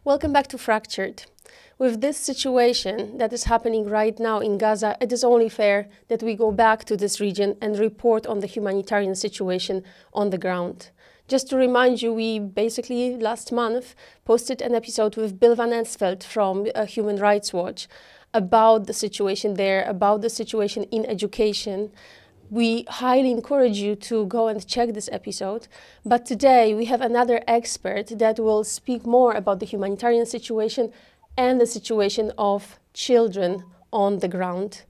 Welcome back to Fractured. With this situation that is happening right now in Gaza, it is only fair that we go back to this region and report on the humanitarian situation on the ground. Just to remind you, we basically last month posted an episode with Bill Van Ensveld from Human Rights Watch about the situation there, about the situation in education. We highly encourage you to go and check this episode. But today we have another expert that will speak more about the humanitarian situation and the situation of children on the ground.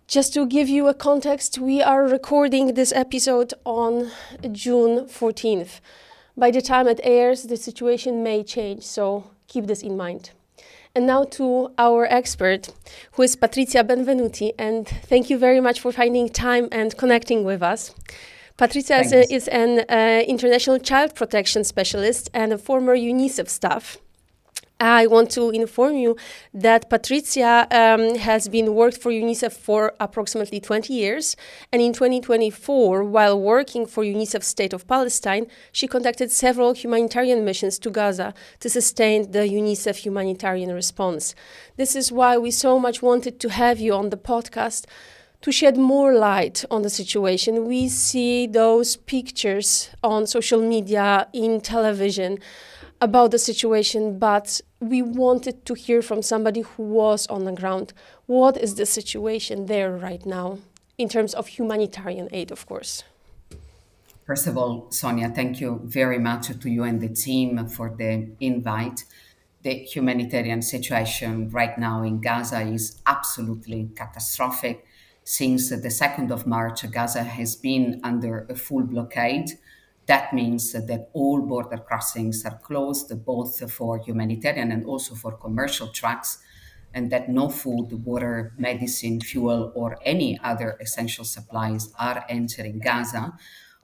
Just to give you a context, we are recording this episode on June 14th. By the time it airs, the situation may change, so keep this in mind. And now to our expert, who is Patrizia Benvenuti, and thank you very much for finding time and connecting with us. Patrizia is an international child protection specialist and a former UNICEF staff. I want to inform you that Patrizia has been worked for UNICEF for approximately 20 years. And in 2024, while working for UNICEF State of Palestine, she conducted several humanitarian missions to Gaza to sustain the UNICEF humanitarian response. This is why we so much wanted to have you on the podcast to shed more light on the situation. We see those pictures on social media, in television, about the situation, but we wanted to hear from somebody who was on the ground. What is the situation there right now, in terms of humanitarian aid, of course? First of all, Sonia, thank you very much to you and the team for the invite. The humanitarian situation right now in Gaza is absolutely catastrophic. Since the 2nd of March, Gaza has been under a full blockade. That means that all border crossings are closed, both for humanitarian and also for commercial trucks, and that no food, water, medicine, fuel, or any other essential supplies are entering Gaza.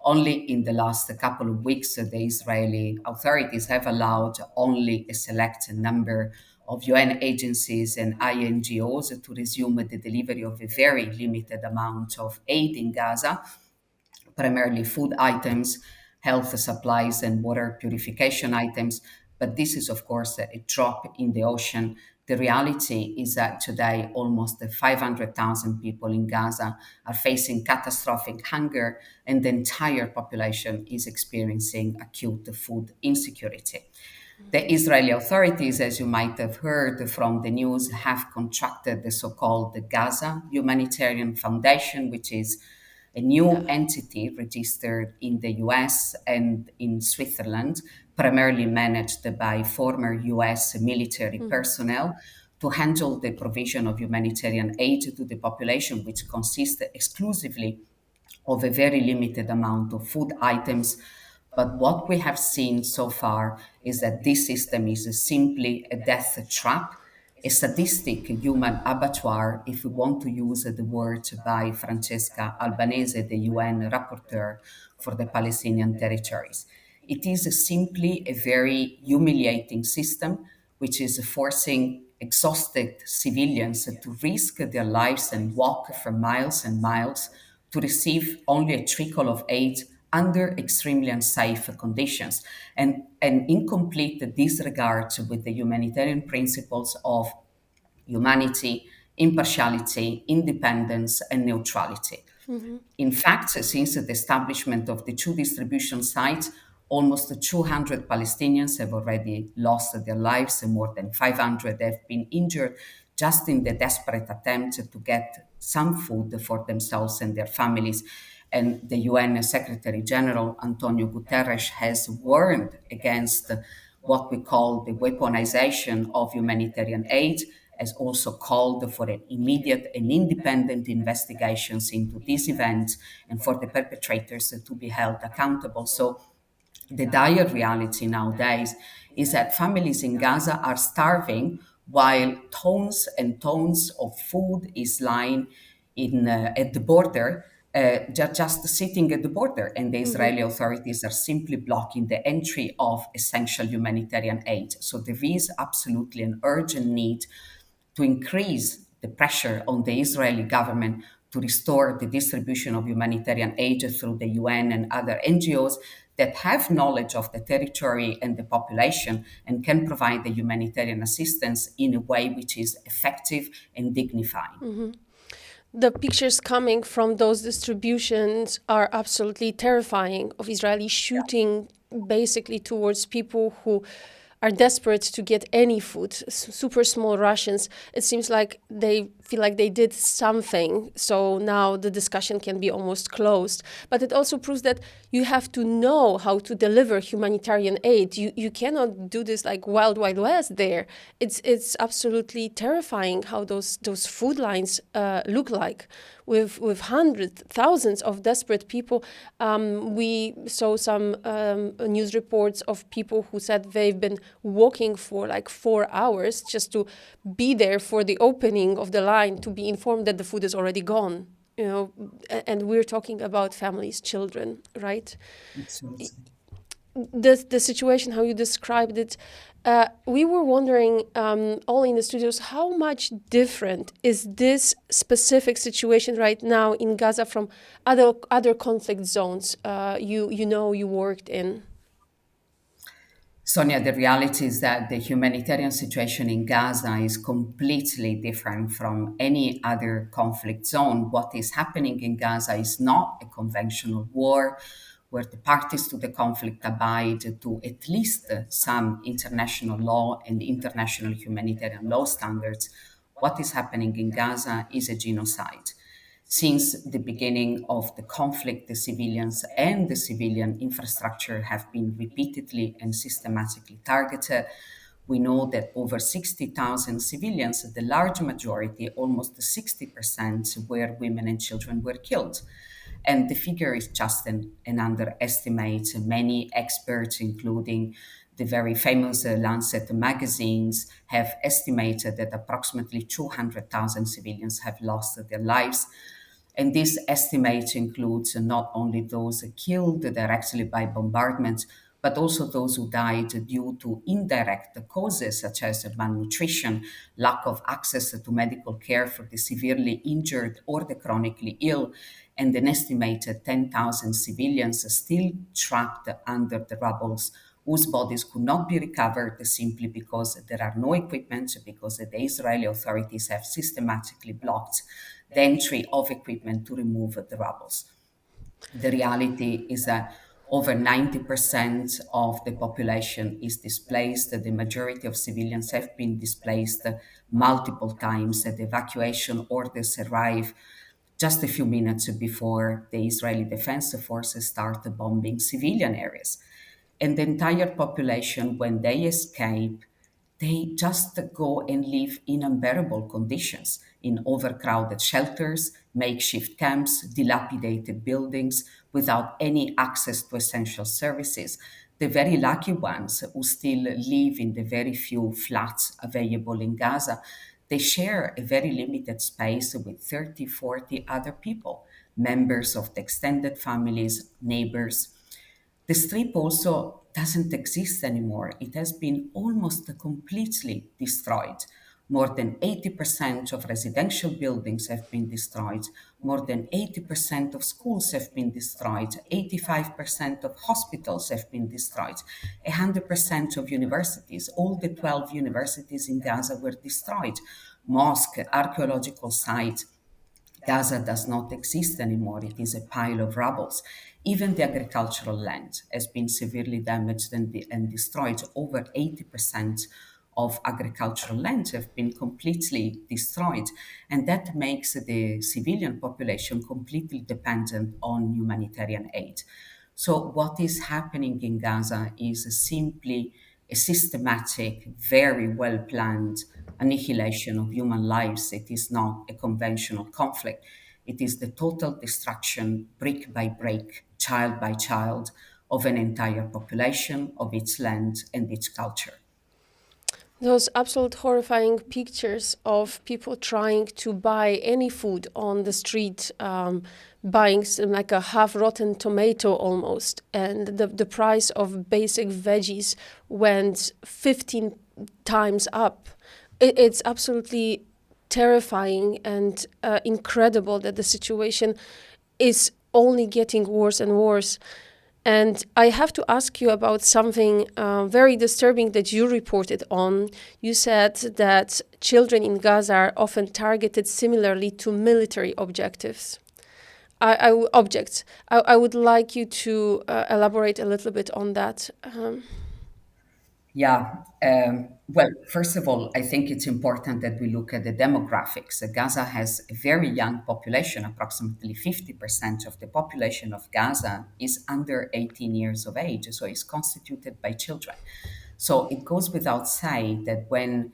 Only in the last couple of weeks, the Israeli authorities have allowed only a select number of UN agencies and INGOs to resume the delivery of a very limited amount of aid in Gaza, primarily food items, health supplies, and water purification items. But this is, of course, a drop in the ocean. The reality is that today almost 500,000 people in Gaza are facing catastrophic hunger, and the entire population is experiencing acute food insecurity. The Israeli authorities, as you might have heard from the news, have contracted the so-called Gaza Humanitarian Foundation, which is a new entity registered in the US and in Switzerland, primarily managed by former US military personnel, to handle the provision of humanitarian aid to the population, which consists exclusively of a very limited amount of food items. But what we have seen so far is that this system is simply a death trap, a sadistic human abattoir, if we want to use the word by Francesca Albanese, the UN rapporteur for the Palestinian territories. It is simply a very humiliating system which is forcing exhausted civilians to risk their lives and walk for miles and miles to receive only a trickle of aid under extremely unsafe conditions and an incomplete disregard with the humanitarian principles of humanity, impartiality, independence, and neutrality. In fact, since the establishment of the two distribution sites, almost 200 Palestinians have already lost their lives and more than 500 have been injured just in the desperate attempt to get some food for themselves and their families. And the UN Secretary General Antonio Guterres has warned against what we call the weaponization of humanitarian aid, has also called for an immediate and independent investigations into this event and for the perpetrators to be held accountable. So the dire reality nowadays is that families in Gaza are starving while tons and tons of food is lying at the border, just sitting at the border, and the Israeli authorities are simply blocking the entry of essential humanitarian aid. So there is absolutely an urgent need to increase the pressure on the Israeli government to restore the distribution of humanitarian aid through the UN and other NGOs, that have knowledge of the territory and the population and can provide the humanitarian assistance in a way which is effective and dignified. The pictures coming from those distributions are absolutely terrifying, of Israelis shooting basically towards people who are desperate to get any food, super small rations. It seems like they feel like they did something, so now the discussion can be almost closed. But it also proves that you have to know how to deliver humanitarian aid. You cannot do this like wild west there. It's absolutely terrifying how those food lines look like, with hundreds, thousands of desperate people. We saw some news reports of people who said they've been walking for like 4 hours just to be there for the opening of the line, to be informed that the food is already gone. And we're talking about families, children, right? Absolutely. The situation, how you described it, we were wondering, all in the studios, how much different is this specific situation right now in Gaza from other conflict zones you worked in? Sonia, the reality is that the humanitarian situation in Gaza is completely different from any other conflict zone. What is happening in Gaza is not a conventional war where the parties to the conflict abide to at least some international law and international humanitarian law standards. What is happening in Gaza is a genocide. Since the beginning of the conflict, the civilians and the civilian infrastructure have been repeatedly and systematically targeted. We know that over 60,000 civilians, the large majority, almost 60%, were women and children, were killed. And the figure is just an underestimate. Many experts, including the very famous Lancet magazines, have estimated that approximately 200,000 civilians have lost their lives. And this estimate includes not only those killed directly by bombardment, but also those who died due to indirect causes such as malnutrition, lack of access to medical care for the severely injured or the chronically ill, and an estimated 10,000 civilians still trapped under the rubble, whose bodies could not be recovered simply because there are no equipment, because the Israeli authorities have systematically blocked the entry of equipment to remove the rubble. The reality is that over 90% of the population is displaced. The majority of civilians have been displaced multiple times. The evacuation orders arrive just a few minutes before the Israeli Defense Forces start bombing civilian areas. And the entire population, when they escape, they just go and live in unbearable conditions, in overcrowded shelters, makeshift camps, dilapidated buildings, without any access to essential services. The very lucky ones who still live in the very few flats available in Gaza, they share a very limited space with 30, 40 other people, members of the extended families, neighbors. The strip also doesn't exist anymore. It has been almost completely destroyed. More than 80% of residential buildings have been destroyed. More than 80% of schools have been destroyed. 85% of hospitals have been destroyed. 100% of universities, all the 12 universities in Gaza were destroyed. Mosque, archaeological sites, Gaza does not exist anymore. It is a pile of rubble. Even the agricultural land has been severely damaged and destroyed. Over 80% of agricultural land have been completely destroyed. And that makes the civilian population completely dependent on humanitarian aid. So, what is happening in Gaza is simply a systematic, very well planned annihilation of human lives. It is not a conventional conflict. It is the total destruction, brick by brick, child by child, of an entire population, of its land and its culture. Those absolute horrifying pictures of people trying to buy any food on the street, buying like a half-rotten tomato almost, and the price of basic veggies went 15 times up. It's absolutely terrifying and incredible that the situation is only getting worse and worse. And I have to ask you about something very disturbing that you reported on. You said that children in Gaza are often targeted similarly to military objectives. Objects. I would like you to elaborate a little bit on that. Yeah. Well, first of all, I think it's important that we look at the demographics. Gaza has a very young population. Approximately 50% of the population of Gaza is under 18 years of age, so it's constituted by children. So it goes without saying that when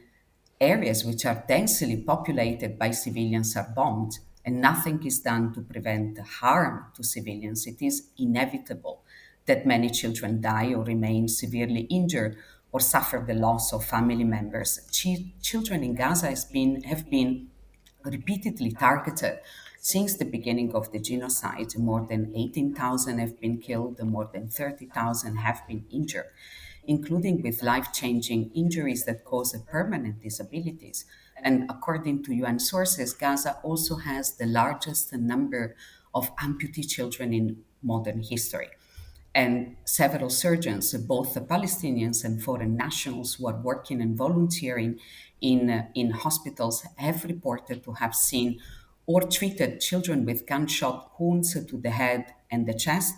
areas which are densely populated by civilians are bombed and nothing is done to prevent harm to civilians, it is inevitable that many children die or remain severely injured or suffer the loss of family members. Children in Gaza have been repeatedly targeted since the beginning of the genocide. More than 18,000 have been killed, more than 30,000 have been injured, including with life changing injuries that cause permanent disabilities. And according to UN sources, Gaza also has the largest number of amputee children in modern history. And several surgeons, both the Palestinians and foreign nationals who are working and volunteering in hospitals, have reported to have seen or treated children with gunshot wounds to the head and the chest.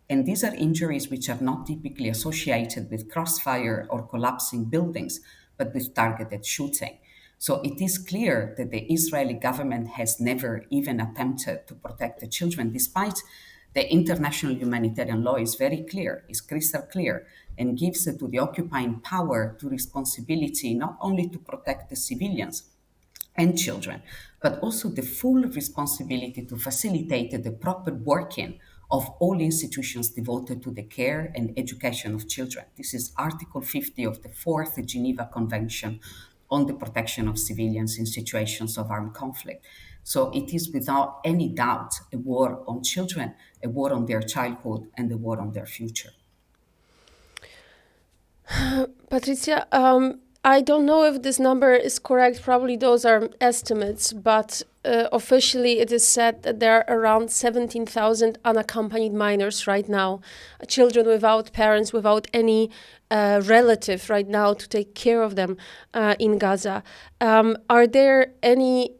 And these are injuries which are not typically associated with crossfire or collapsing buildings, but with targeted shooting. So it is clear that the Israeli government has never even attempted to protect the children, despite the international humanitarian law is very clear, is crystal clear, and gives to the occupying power to responsibility not only to protect the civilians, and children, but also the full responsibility to facilitate the proper working of all institutions devoted to the care and education of children. This is Article 50 of the Fourth Geneva Convention on the protection of civilians in situations of armed conflict. So it is without any doubt a war on children, a war on their childhood, and a war on their future. Patrizia, I don't know if this number is correct. Probably those are estimates, but officially it is said that there are around 17,000 unaccompanied minors right now, children without parents, without any relative right now to take care of them in Gaza. Are there any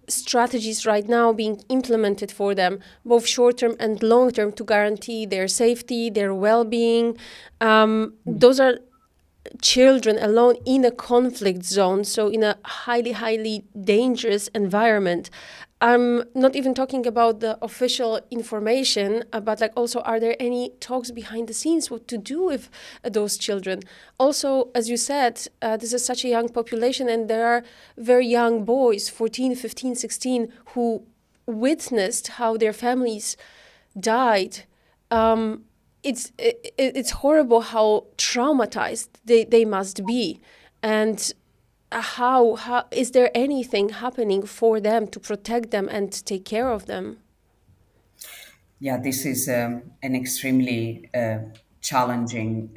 strategies right now being implemented for them, both short-term and long-term, to guarantee their safety, their well-being? Those are children alone in a conflict zone, so in a highly, highly dangerous environment. I'm not even talking about the official information, but like also, are there any talks behind the scenes what to do with those children? Also, as you said, this is such a young population, and there are very young boys, 14, 15, 16, who witnessed how their families died. It's horrible how traumatized they must be, and how is there anything happening for them to protect them and take care of them? Yeah, this is an extremely challenging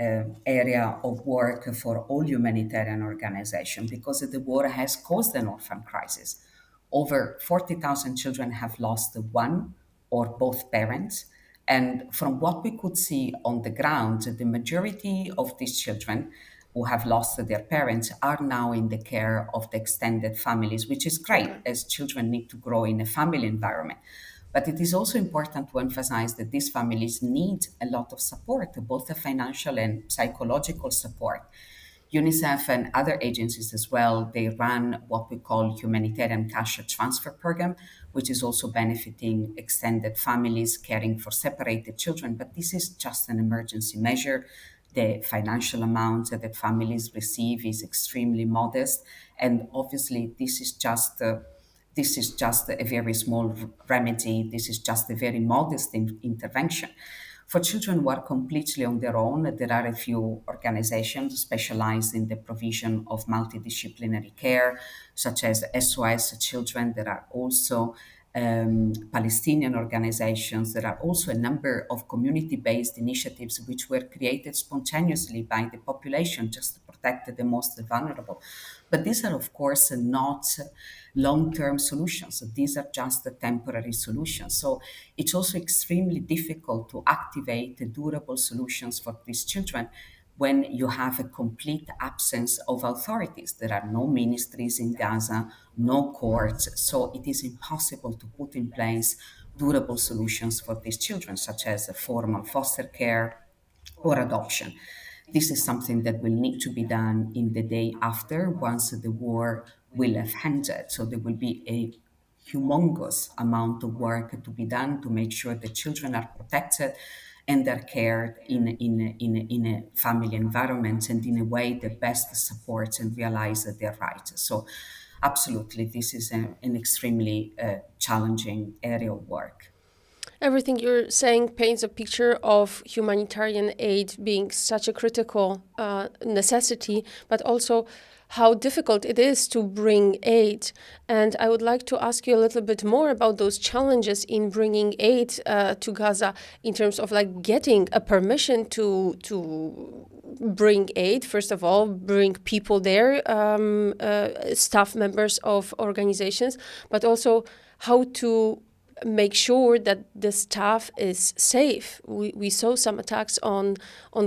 area of work for all humanitarian organizations because the war has caused an orphan crisis. Over 40,000 children have lost one or both parents. And from what we could see on the ground, the majority of these children who have lost their parents are now in the care of the extended families, which is great Okay. as children need to grow in a family environment. But it is also important to emphasize that these families need a lot of support, both the financial and psychological support. UNICEF and other agencies as well, they run what we call humanitarian cash transfer program, which is also benefiting extended families caring for separated children. But this is just an emergency measure. The financial amount that families receive is extremely modest. And obviously, this is just a very small remedy. This is just a very modest intervention. For children who are completely on their own, there are a few organizations specialized in the provision of multidisciplinary care, such as SOS Children. There are also Palestinian organizations. There are also a number of community based initiatives which were created spontaneously by the population just to protect the most vulnerable. But these are, of course, not long-term solutions. These are just the temporary solutions. So it's also extremely difficult to activate durable solutions for these children when you have a complete absence of authorities. There are no ministries in Gaza, no courts, so it is impossible to put in place durable solutions for these children, such as formal foster care or adoption. This is something that will need to be done in the day after, once the war will have ended. So there will be a humongous amount of work to be done to make sure the children are protected and they're cared in a family environment and in a way that best supports and realizes their rights. So absolutely, this is an extremely challenging area of work. Everything you're saying paints a picture of humanitarian aid being such a critical necessity, but also how difficult it is to bring aid. And I would like to ask you a little bit more about those challenges in bringing aid to Gaza in terms of like getting a permission to bring aid, first of all, bring people there, staff members of organizations, but also how to make sure that the staff is safe. We saw some attacks on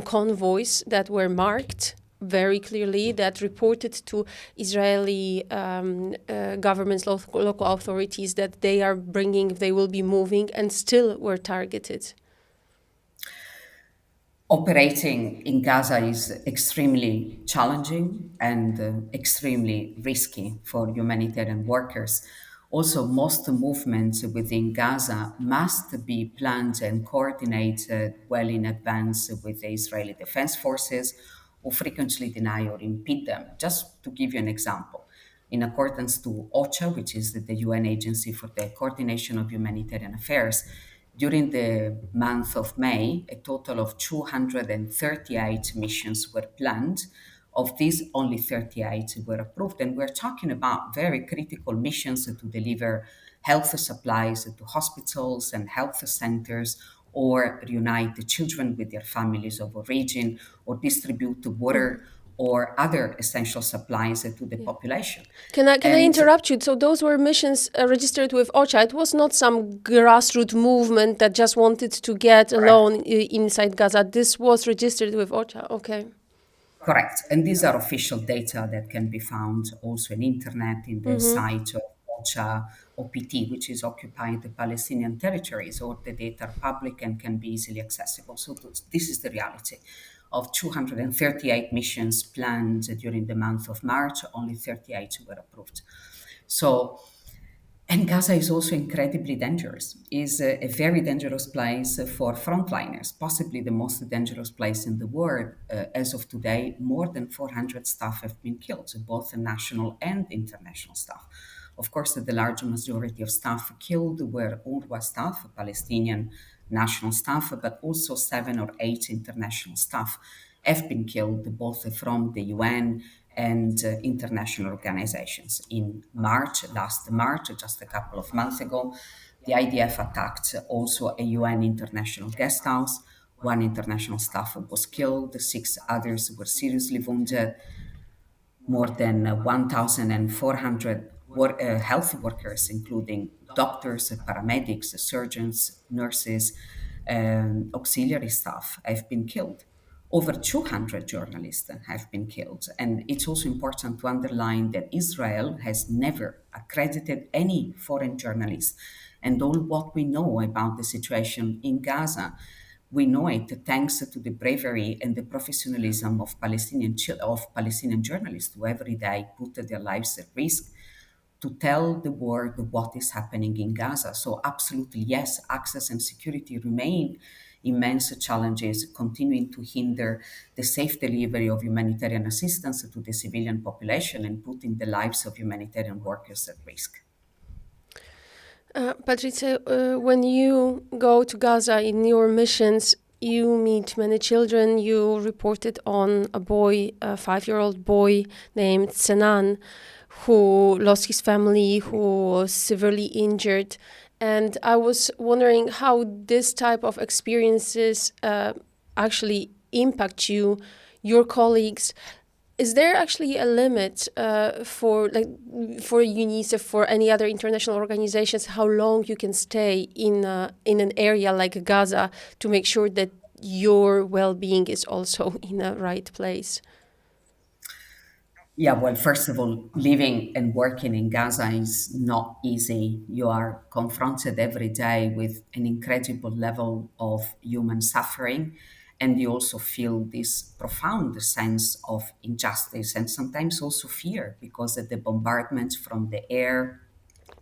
convoys that were marked very clearly, that reported to Israeli governments, local authorities, that they will be moving, and still were targeted. Operating in Gaza is extremely challenging and extremely risky for humanitarian workers. Also, most movements within Gaza must be planned and coordinated well in advance with the Israeli Defense Forces, who frequently deny or impede them. Just to give you an example, in accordance to OCHA, which is the UN agency for the coordination of humanitarian affairs, during the month of May, a total of 238 missions were planned. Of these, only 38 were approved. And we're talking about very critical missions to deliver health supplies to hospitals and health centers, or reunite the children with their families of origin, or distribute water or other essential supplies to the population. Can I And interrupt you? So those were missions registered with OCHA. It was not some grassroots movement that just wanted to get a correct. loan inside Gaza. This was registered with OCHA. Okay. Correct. And these are official data that can be found also on internet in the site of OCHA OPT, which is Occupied Palestinian Territories, or the data are public and can be easily accessible. So this is the reality. Of 238 missions planned during the month of March, only 38 were approved. So, and Gaza is also incredibly dangerous, is a very dangerous place for frontliners, possibly the most dangerous place in the world. As of today, more than 400 staff have been killed, both national and international staff. Of course, the large majority of staff killed were UNRWA staff, Palestinian national staff, but also 7 or 8 international staff have been killed, both from the UN and international organizations. In March, last March, just a couple of months ago, the IDF attacked also a UN international guest house. One international staff was killed, 6 others were seriously wounded. More than 1,400 health workers, including doctors, paramedics, surgeons, nurses, auxiliary staff, have been killed. Over 200 journalists have been killed. And it's also important to underline that Israel has never accredited any foreign journalists. And all what we know about the situation in Gaza, we know it thanks to the bravery and the professionalism of Palestinian journalists who every day put their lives at risk to tell the world what is happening in Gaza. So absolutely, yes, access and security remain immense challenges, continuing to hinder the safe delivery of humanitarian assistance to the civilian population and putting the lives of humanitarian workers at risk. Patrizia, when you go to Gaza in your missions, you meet many children. You reported on a boy, a 5-year-old boy named Senan, who lost his family, who was severely injured. And I was wondering how this type of experiences actually impact you, your colleagues. Is there actually a limit for for UNICEF, for any other international organizations, how long you can stay in an area like Gaza to make sure that your well-being is also in the right place? Yeah, well, first of all, living and working in Gaza is not easy. You are confronted every day with an incredible level of human suffering, and you also feel this profound sense of injustice and sometimes also fear because of the bombardments from the air,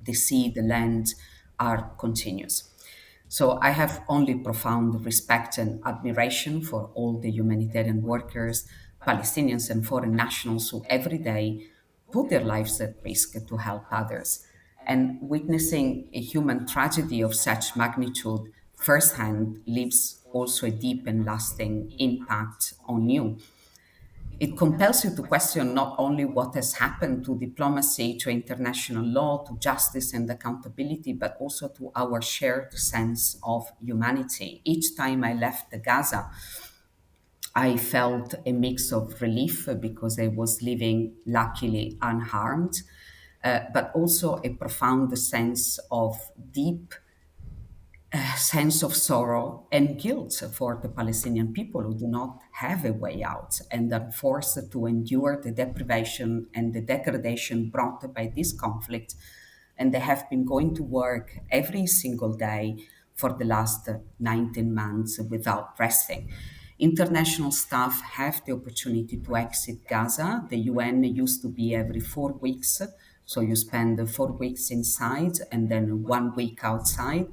the sea, the land are continuous. So I have only profound respect and admiration for all the humanitarian workers, Palestinians and foreign nationals who every day put their lives at risk to help others. And witnessing a human tragedy of such magnitude firsthand leaves also a deep and lasting impact on you. It compels you to question not only what has happened to diplomacy, to international law, to justice and accountability, but also to our shared sense of humanity. Each time I left Gaza, I felt a mix of relief because I was living luckily unharmed, but also a profound sense of deep sense of sorrow and guilt for the Palestinian people who do not have a way out and are forced to endure the deprivation and the degradation brought by this conflict. And they have been going to work every single day for the last 19 months without resting. International staff have the opportunity to exit Gaza. The UN used to be every 4 weeks, so you spend 4 weeks inside and then 1 week outside.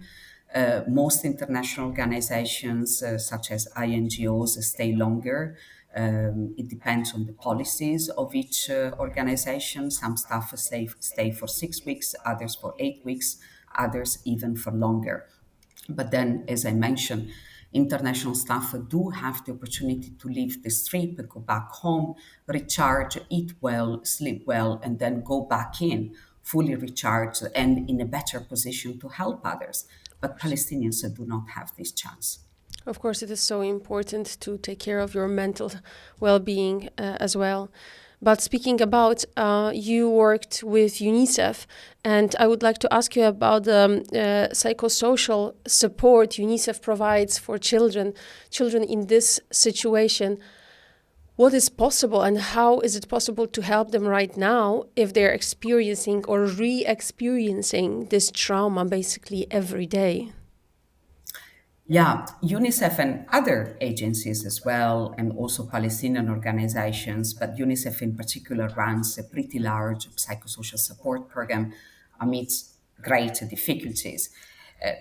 Most international organizations, such as INGOs, stay longer. It depends on the policies of each organization. Some staff stay for 6 weeks, others for 8 weeks, others even for longer. But then, as I mentioned, international staff do have the opportunity to leave the strip, go back home, recharge, eat well, sleep well, and then go back in fully recharged and in a better position to help others. But Palestinians do not have this chance. Of course, it is so important to take care of your mental well-being as well. But speaking about, you worked with UNICEF, and I would like to ask you about the psychosocial support UNICEF provides for children in this situation. What is possible, and how is it possible to help them right now if they're experiencing or re-experiencing this trauma basically every day? Yeah, UNICEF and other agencies as well, and also Palestinian organizations, but UNICEF in particular runs a pretty large psychosocial support program amidst great difficulties.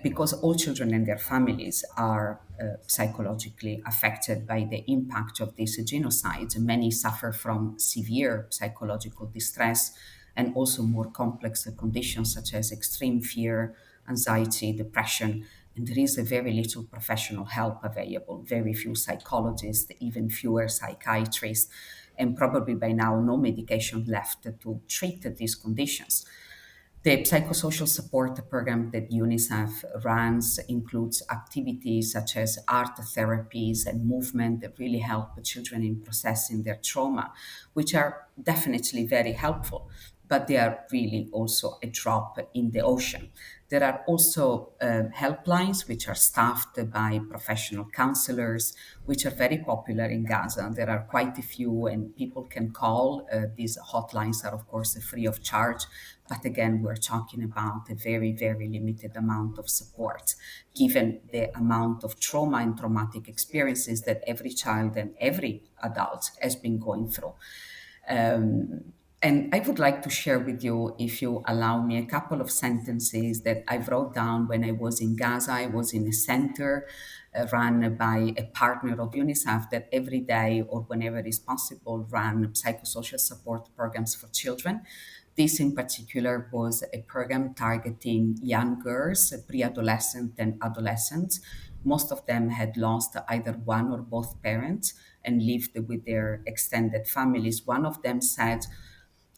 Because all children and their families are psychologically affected by the impact of this genocide. Many suffer from severe psychological distress and also more complex conditions such as extreme fear, anxiety, depression. And there is a very little professional help available, very few psychologists, even fewer psychiatrists, and probably by now no medication left to treat these conditions. The psychosocial support program that UNICEF runs includes activities such as art therapies and movement that really help children in processing their trauma, which are definitely very helpful, but they are really also a drop in the ocean. There are also helplines which are staffed by professional counselors, which are very popular in Gaza. There are quite a few, and people can call. These hotlines are, of course, free of charge. But again, we're talking about a very, very limited amount of support, given the amount of trauma and traumatic experiences that every child and every adult has been going through. And I would like to share with you, if you allow me, a couple of sentences that I wrote down when I was in Gaza. I was in a center run by a partner of UNICEF that every day or whenever is possible ran psychosocial support programs for children. This in particular was a program targeting young girls, pre-adolescent and adolescents. Most of them had lost either one or both parents and lived with their extended families. One of them said,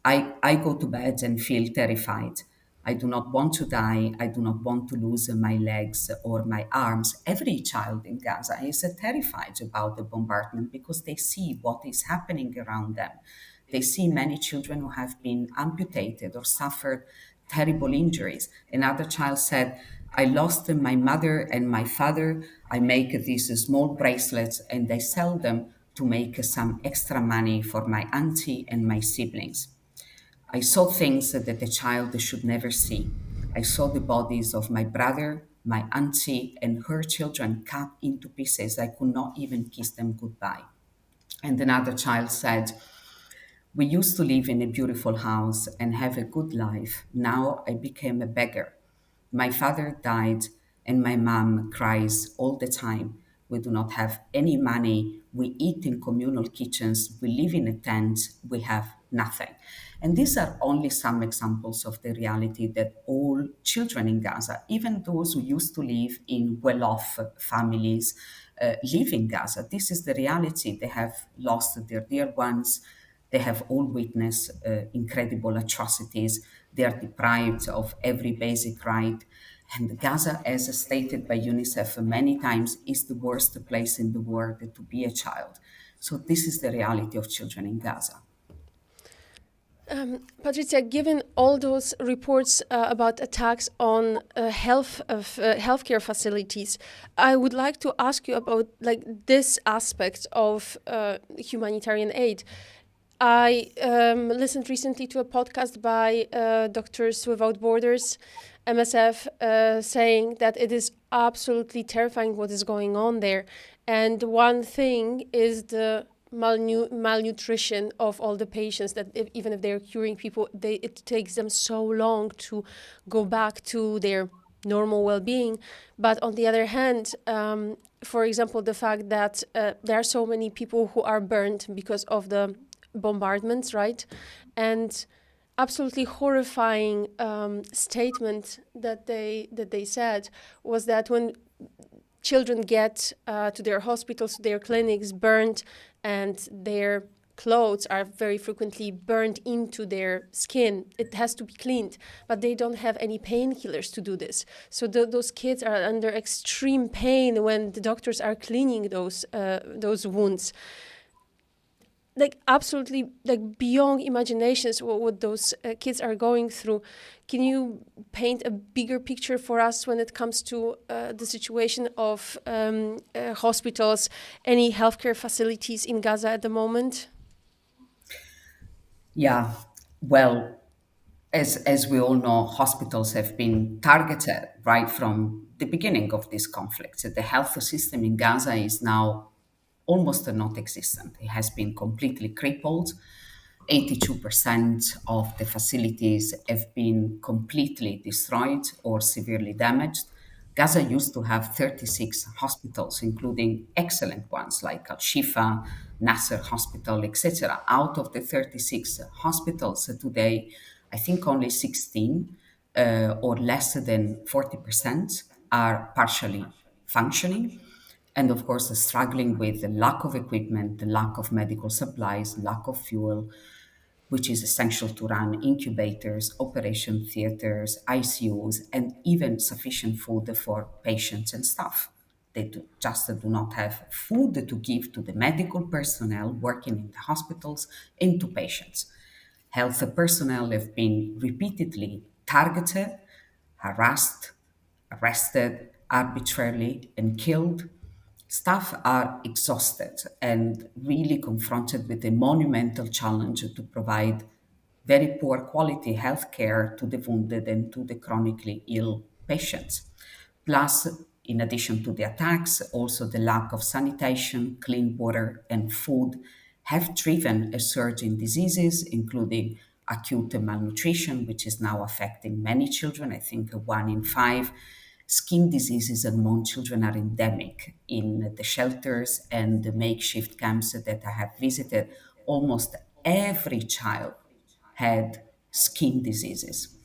I go to bed and feel terrified. I do not want to die. I do not want to lose my legs or my arms. Every child in Gaza is terrified about the bombardment because they see what is happening around them. They see many children who have been amputated or suffered terrible injuries. Another child said, I lost my mother and my father. I make these small bracelets and I sell them to make some extra money for my auntie and my siblings. I saw things that a child should never see. I saw the bodies of my brother, my auntie, and her children cut into pieces. I could not even kiss them goodbye. And another child said, we used to live in a beautiful house and have a good life. Now I became a beggar. My father died, and my mom cries all the time. We do not have any money. We eat in communal kitchens. We live in a tent. We have nothing. And these are only some examples of the reality that all children in Gaza, even those who used to live in well off families, live in Gaza. This is the reality. They have lost their dear ones. They have all witnessed incredible atrocities. They are deprived of every basic right. And Gaza, as stated by UNICEF many times, is the worst place in the world to be a child. So, this is the reality of children in Gaza. Patrizia, given all those reports about attacks on healthcare facilities, I would like to ask you about like this aspect of humanitarian aid. I listened recently to a podcast by Doctors Without Borders, MSF, saying that it is absolutely terrifying what is going on there. And one thing is the malnutrition of all the patients, that even if they're curing people, it takes them so long to go back to their normal well-being. But on the other hand, for example, the fact that there are so many people who are burned because of the bombardments, right? And absolutely horrifying statement that they said was that when children get to their hospitals, to their clinics burned, and their clothes are very frequently burned into their skin. It has to be cleaned, but they don't have any painkillers to do this. So those kids are under extreme pain when the doctors are cleaning those wounds. Like absolutely, like beyond imaginations, what those kids are going through. Can you paint a bigger picture for us when it comes to the situation of hospitals, any healthcare facilities in Gaza at the moment? Yeah, well, as we all know, hospitals have been targeted right from the beginning of this conflict. So the health system in Gaza is now almost not existent. It has been completely crippled. 82% of the facilities have been completely destroyed or severely damaged. Gaza used to have 36 hospitals, including excellent ones like Al Shifa, Nasser Hospital, etc. Out of the 36 hospitals today, I think only 16 or less than 40% are partially functioning. And of course, struggling with the lack of equipment, the lack of medical supplies, lack of fuel, which is essential to run incubators, operation theaters, ICUs, and even sufficient food for patients and staff. They just do not have food to give to the medical personnel working in the hospitals and to patients. Health personnel have been repeatedly targeted, harassed, arrested arbitrarily, and killed. Staff are exhausted and really confronted with a monumental challenge to provide very poor quality health care to the wounded and to the chronically ill patients. Plus, in addition to the attacks, also the lack of sanitation, clean water, and food have driven a surge in diseases, including acute malnutrition, which is now affecting many children. I think 1 in 5 skin diseases among children are endemic in the shelters and the makeshift camps that I have visited. Almost every child had skin diseases.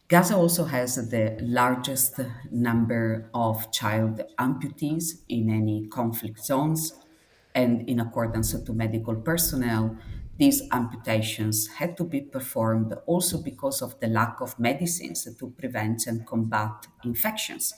Gaza also has the largest number of child amputees in any conflict zones. And in accordance to medical personnel, These amputations had to be performed also because of the lack of medicines to prevent and combat infections.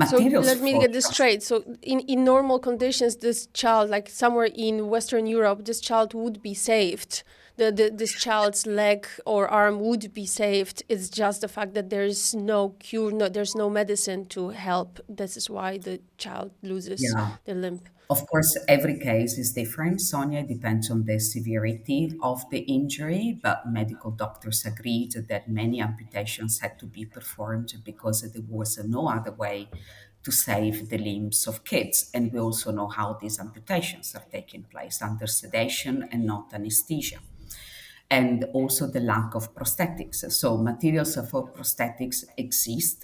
So Materials let me for get this straight. So in normal conditions, this child, like somewhere in Western Europe, this child would be saved. This child's leg or arm would be saved. It's just the fact that there's no cure, there's no medicine to help. This is why the child loses yeah. the limb. Of course, every case is different, Sonia. It depends on the severity of the injury, but medical doctors agreed that many amputations had to be performed because there was no other way to save the limbs of kids. And we also know how these amputations are taking place under sedation and not anesthesia, and also the lack of prosthetics. So materials for prosthetics exist,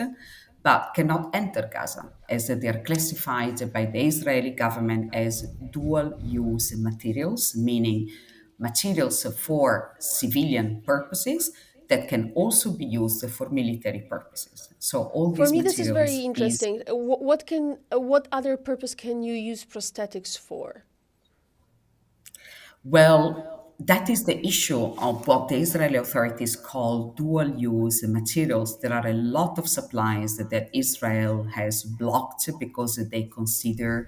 but cannot enter Gaza as they are classified by the Israeli government as dual-use materials, meaning materials for civilian purposes that can also be used for military purposes. So all For these me, this is very materials is interesting. What other purpose can you use prosthetics for? Well, that is the issue of what the Israeli authorities call dual use materials. There are a lot of supplies that Israel has blocked because they consider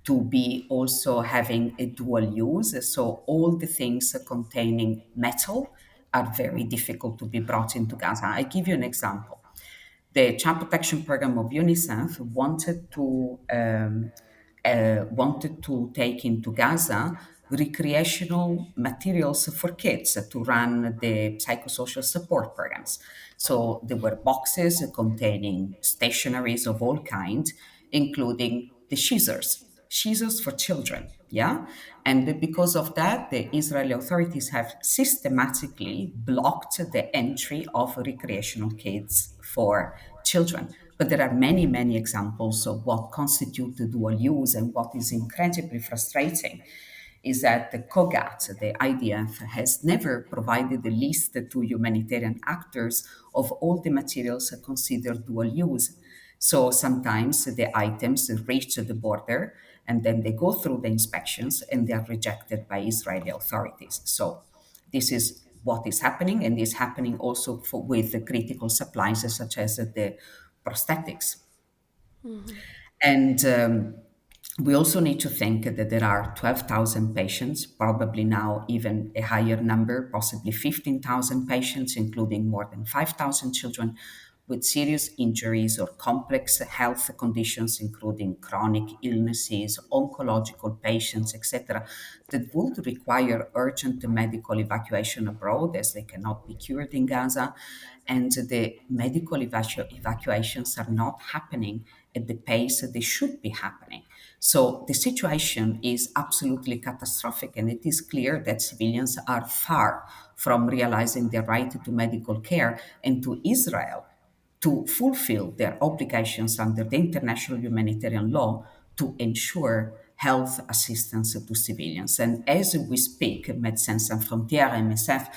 to be also having a dual use. So, all the things containing metal are very difficult to be brought into Gaza. I give you an example. The Child Protection Program of UNICEF wanted to take into Gaza recreational materials for kids to run the psychosocial support programs. So there were boxes containing stationaries of all kinds, including the scissors for children. Yeah. And because of that, the Israeli authorities have systematically blocked the entry of recreational kits for children. But there are many, many examples of what constitute the dual use, and what is incredibly frustrating is that the COGAT, the IDF, has never provided a list to humanitarian actors of all the materials considered dual use. So sometimes the items reach the border and then they go through the inspections and they are rejected by Israeli authorities. So this is what is happening, and is happening also with the critical supplies such as the prosthetics. And we also need to think that there are 12,000 patients, probably now even a higher number, possibly 15,000 patients, including more than 5,000 children with serious injuries or complex health conditions, including chronic illnesses, oncological patients, etc., that would require urgent medical evacuation abroad as they cannot be cured in Gaza. And the medical evacuations are not happening at the pace that they should be happening. So the situation is absolutely catastrophic, and it is clear that civilians are far from realizing their right to medical care, and to Israel to fulfill their obligations under the international humanitarian law to ensure health assistance to civilians. And as we speak, Médecins Sans Frontières, MSF,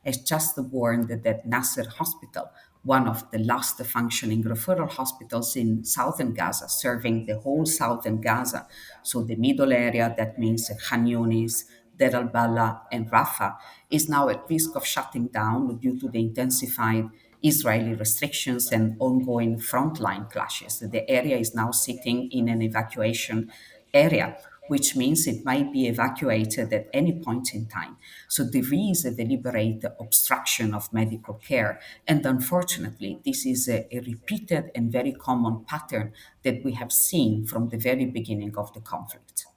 has just warned that Nasser Hospital, one of the last functioning referral hospitals in southern Gaza, serving the whole southern Gaza, so the middle area, that means Khan Yunis, Deir al-Balah, and Rafah, is now at risk of shutting down due to the intensified Israeli restrictions and ongoing frontline clashes. The area is now sitting in an evacuation area, which means it might be evacuated at any point in time. So there is a deliberate obstruction of medical care. And unfortunately, this is a repeated and very common pattern that we have seen from the very beginning of the conflict.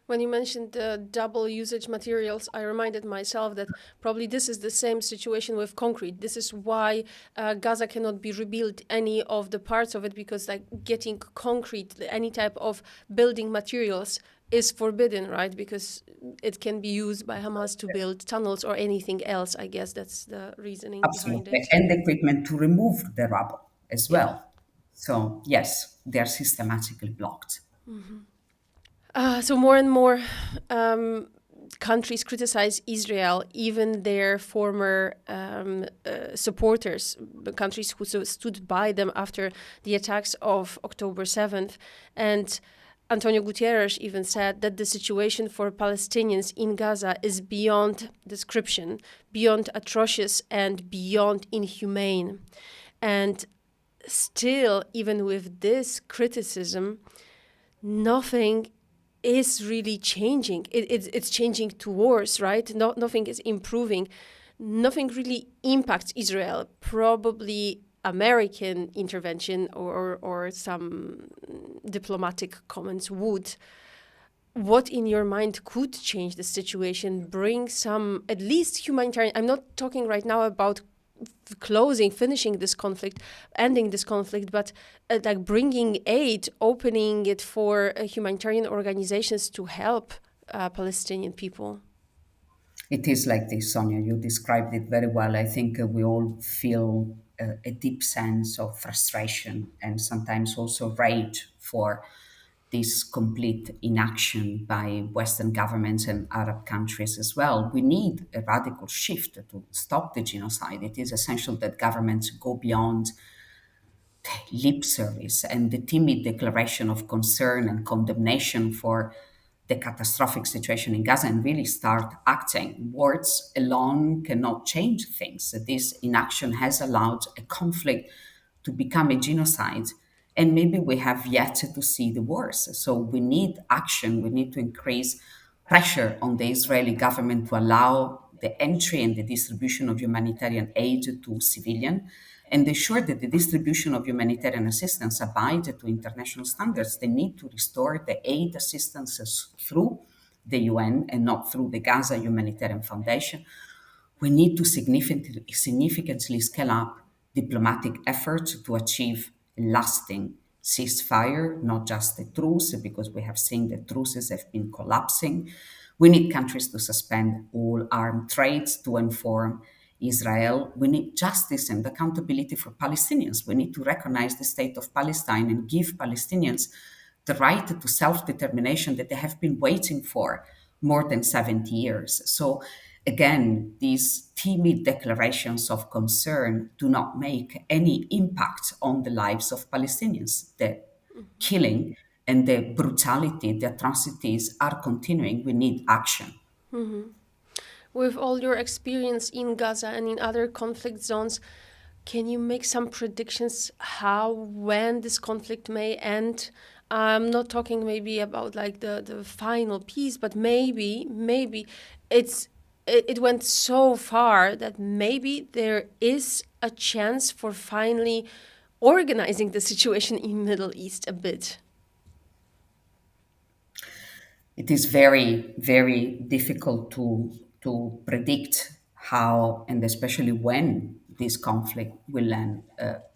When you mentioned double usage materials, I reminded myself that probably this is the same situation with concrete. This is why Gaza cannot be rebuilt, any of the parts of it, because like getting concrete, any type of building materials is forbidden, right? Because it can be used by Hamas to build tunnels or anything else. I guess that's the reasoning behind Absolutely. it. And equipment to remove the rubble as Yeah. well. So, yes, they're systematically blocked. So more and more countries criticize Israel, even their former supporters, the countries who stood by them after the attacks of October 7th. And Antonio Guterres even said that the situation for Palestinians in Gaza is beyond description, beyond atrocious, and beyond inhumane. And still, even with this criticism, nothing is really changing. It's changing to worse, right? Nothing is improving. Nothing really impacts Israel. Probably American intervention or some diplomatic comments would. What in your mind could change the situation, bring some at least humanitarian? I'm not talking right now about finishing this conflict, ending this conflict, but like bringing aid, opening it for humanitarian organizations to help Palestinian people. It is like this, Sonia. You described it very well. I think we all feel a deep sense of frustration and sometimes also rage for this complete inaction by Western governments and Arab countries as well. We need a radical shift to stop the genocide. It is essential that governments go beyond lip service and the timid declaration of concern and condemnation for the catastrophic situation in Gaza and really start acting. Words alone cannot change things. This inaction has allowed a conflict to become a genocide, and maybe we have yet to see the worst. So we need action. We need to increase pressure on the Israeli government to allow the entry and the distribution of humanitarian aid to civilians and ensure that the distribution of humanitarian assistance abide to international standards. They need to restore the aid assistance through the UN and not through the Gaza Humanitarian Foundation. We need to significantly scale up diplomatic efforts to achieve a lasting ceasefire, not just a truce, because we have seen that truces have been collapsing. We need countries to suspend all armed trades to inform Israel. We need justice and accountability for Palestinians. We need to recognize the state of Palestine and give Palestinians the right to self determination that they have been waiting for more than 70 years. So, again, these timid declarations of concern do not make any impact on the lives of Palestinians. The killing and the brutality, the atrocities are continuing. We need action. With all your experience in Gaza and in other conflict zones, can you make some predictions when this conflict may end? I'm not talking maybe about like the final peace, but maybe it's it went so far that maybe there is a chance for finally organizing the situation in Middle East a bit. It is very, very difficult to predict how and especially when this conflict will end.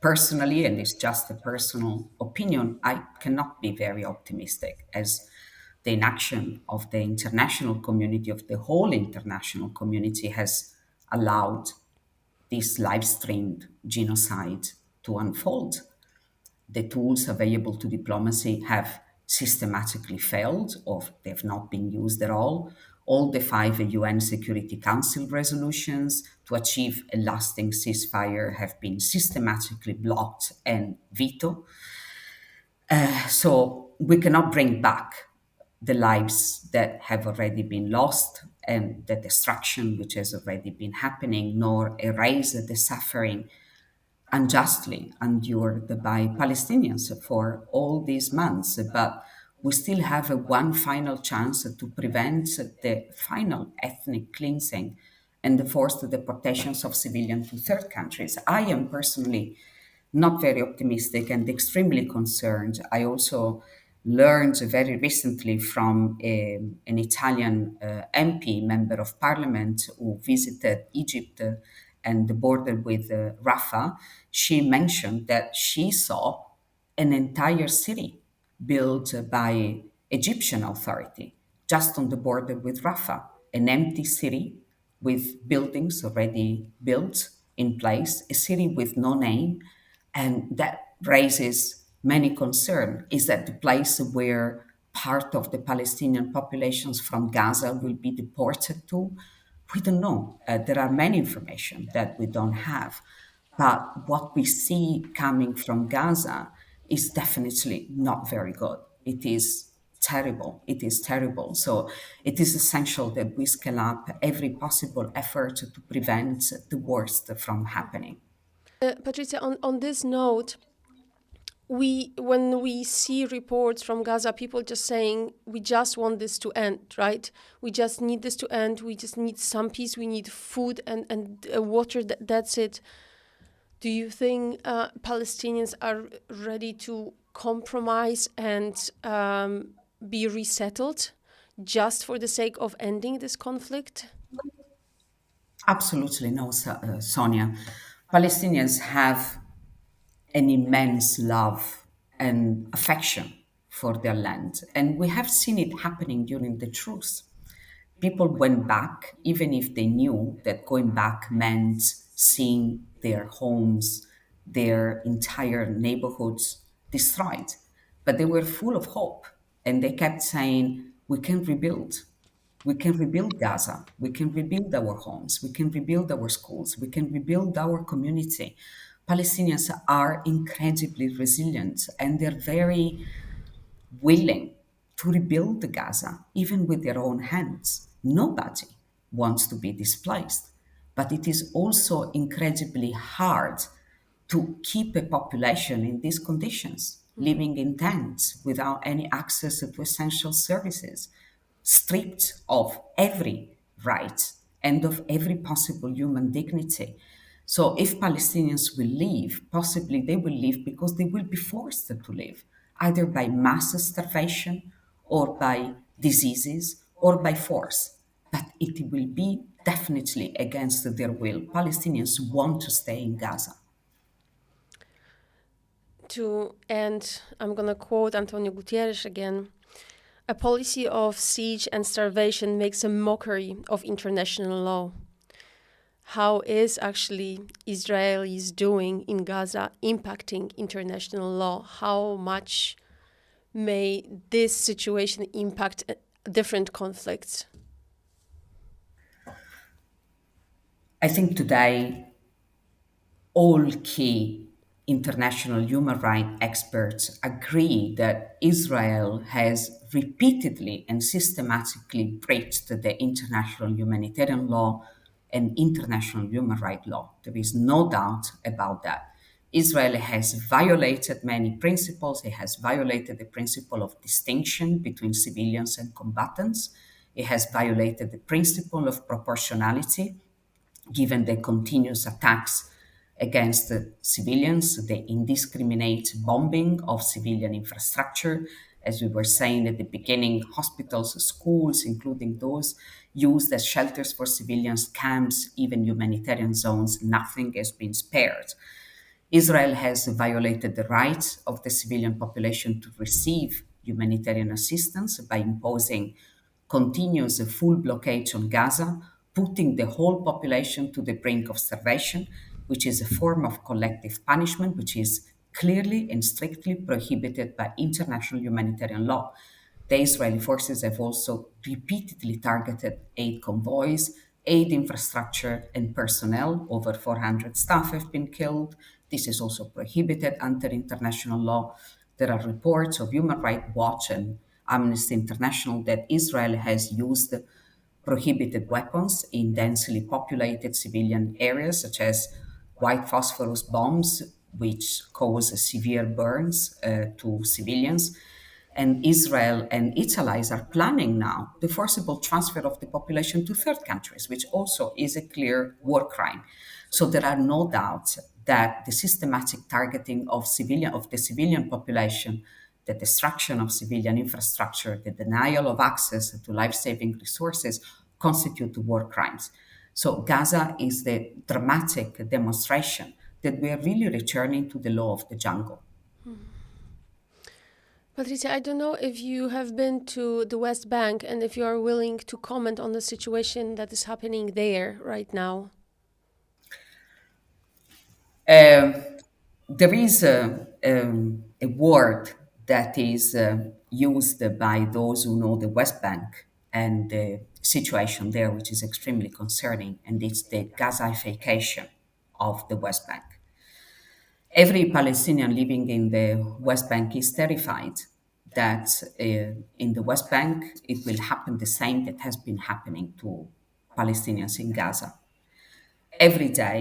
Personally, and it's just a personal opinion, I cannot be very optimistic as the inaction of the international community, of the whole international community, has allowed this live streamed genocide to unfold. The tools available to diplomacy have systematically failed or they have not been used at all. All the five UN Security Council resolutions to achieve a lasting ceasefire have been systematically blocked and vetoed. So we cannot bring back the lives that have already been lost and the destruction which has already been happening, nor erase the suffering unjustly endured by Palestinians for all these months. But we still have one final chance to prevent the final ethnic cleansing and the forced deportations of civilians to third countries. I am personally not very optimistic and extremely concerned. I also learned very recently from an Italian MP, member of parliament, who visited Egypt and the border with Rafah. She mentioned that she saw an entire city built by Egyptian authority just on the border with Rafah, an empty city with buildings already built in place, a city with no name, and that raises many concern. Is that the place where part of the Palestinian populations from Gaza will be deported to? We don't know. There are many information that we don't have. But what we see coming from Gaza is definitely not very good. It is terrible. It is terrible. So it is essential that we scale up every possible effort to prevent the worst from happening. Patrizia, on this note, when we see reports from Gaza, people just saying we just want this to end, right? We just need this to end. We just need some peace. We need food and water. That's it. Do you think Palestinians are ready to compromise and be resettled just for the sake of ending this conflict? Absolutely no, Sonia. Palestinians have an immense love and affection for their land. And we have seen it happening during the truce. People went back, even if they knew that going back meant seeing their homes, their entire neighborhoods destroyed. But they were full of hope and they kept saying, we can rebuild. We can rebuild Gaza. We can rebuild our homes. We can rebuild our schools. We can rebuild our community. Palestinians are incredibly resilient and they're very willing to rebuild Gaza, even with their own hands. Nobody wants to be displaced. But it is also incredibly hard to keep a population in these conditions, living in tents without any access to essential services, stripped of every right and of every possible human dignity. So if Palestinians will leave, possibly they will leave because they will be forced to leave, either by mass starvation or by diseases or by force. But it will be definitely against their will. Palestinians want to stay in Gaza. To end, I'm going to quote Antonio Guterres again. A policy of siege and starvation makes a mockery of international law. How is actually Israelis doing in Gaza impacting international law? How much may this situation impact different conflicts? I think today all key international human rights experts agree that Israel has repeatedly and systematically breached the international humanitarian law and international human rights law. There is no doubt about that. Israel has violated many principles. It has violated the principle of distinction between civilians and combatants. It has violated the principle of proportionality given the continuous attacks against the civilians, the indiscriminate bombing of civilian infrastructure, as we were saying at the beginning, hospitals, schools, including those used as shelters for civilians, camps, even humanitarian zones, nothing has been spared. Israel has violated the rights of the civilian population to receive humanitarian assistance by imposing continuous full blockade on Gaza, putting the whole population to the brink of starvation, which is a form of collective punishment, which is clearly and strictly prohibited by international humanitarian law. The Israeli forces have also repeatedly targeted aid convoys, aid infrastructure, and personnel. Over 400 staff have been killed. This is also prohibited under international law. There are reports of Human Rights Watch and Amnesty International that Israel has used prohibited weapons in densely populated civilian areas, such as white phosphorus bombs, which cause severe burns to civilians. And Israel and its allies are planning now the forcible transfer of the population to third countries, which also is a clear war crime. So there are no doubts that the systematic targeting of the civilian population, the destruction of civilian infrastructure, the denial of access to life-saving resources constitute war crimes. So Gaza is the dramatic demonstration that we are really returning to the law of the jungle. Patrizia, I don't know if you have been to the West Bank and if you are willing to comment on the situation that is happening there right now. There is a word that is used by those who know the West Bank and the situation there, which is extremely concerning, and it's the Gazification of the West Bank. Every Palestinian living in the West Bank is terrified that in the West Bank, it will happen the same that has been happening to Palestinians in Gaza. Every day,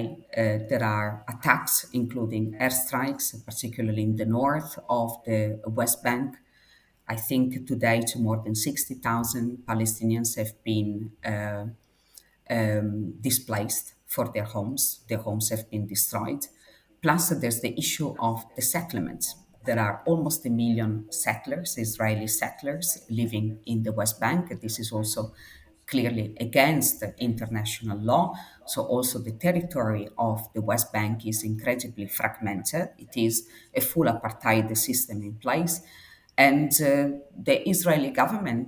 there are attacks, including airstrikes, particularly in the north of the West Bank. I think to date, more than 60,000 Palestinians have been displaced for their homes. Their homes have been destroyed. Plus, there's the issue of the settlements. There are almost 1 million settlers, Israeli settlers, living in the West Bank. This is also clearly against international law. So, also the territory of the West Bank is incredibly fragmented. It is a full apartheid system in place. And the Israeli government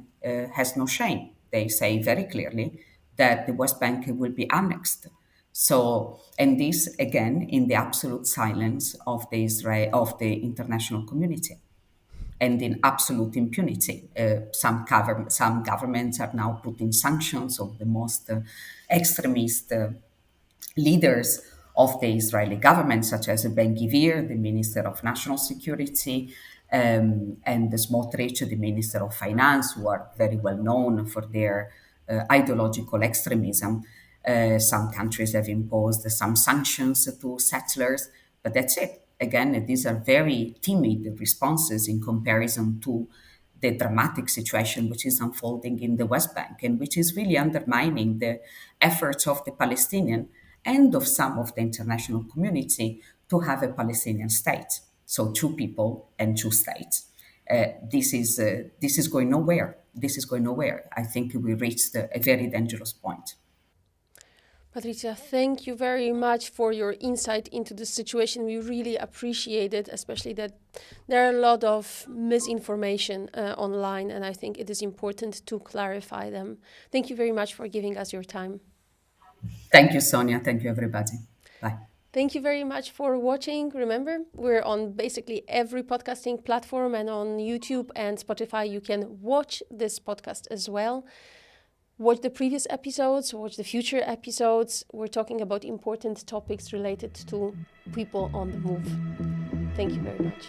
has no shame. They say very clearly that the West Bank will be annexed. So, and this again in the absolute silence of of the international community, and in absolute impunity. Some governments are now putting sanctions on the most extremist leaders of the Israeli government, such as Ben-Gvir, the Minister of National Security, and the Smotrich, the Minister of Finance, who are very well known for their ideological extremism. Some countries have imposed some sanctions to settlers, but that's it. Again, these are very timid responses in comparison to the dramatic situation which is unfolding in the West Bank and which is really undermining the efforts of the Palestinian and of some of the international community to have a Palestinian state. So two people and two states. This is going nowhere. This is going nowhere. I think we reached a very dangerous point. Patrizia, thank you very much for your insight into the situation. We really appreciate it, especially that there are a lot of misinformation online, and I think it is important to clarify them. Thank you very much for giving us your time. Thank you, Sonia. Thank you, everybody. Bye. Thank you very much for watching. Remember, we're on basically every podcasting platform, and on YouTube and Spotify, you can watch this podcast as well. Watch the previous episodes, watch the future episodes. We're talking about important topics related to people on the move. Thank you very much.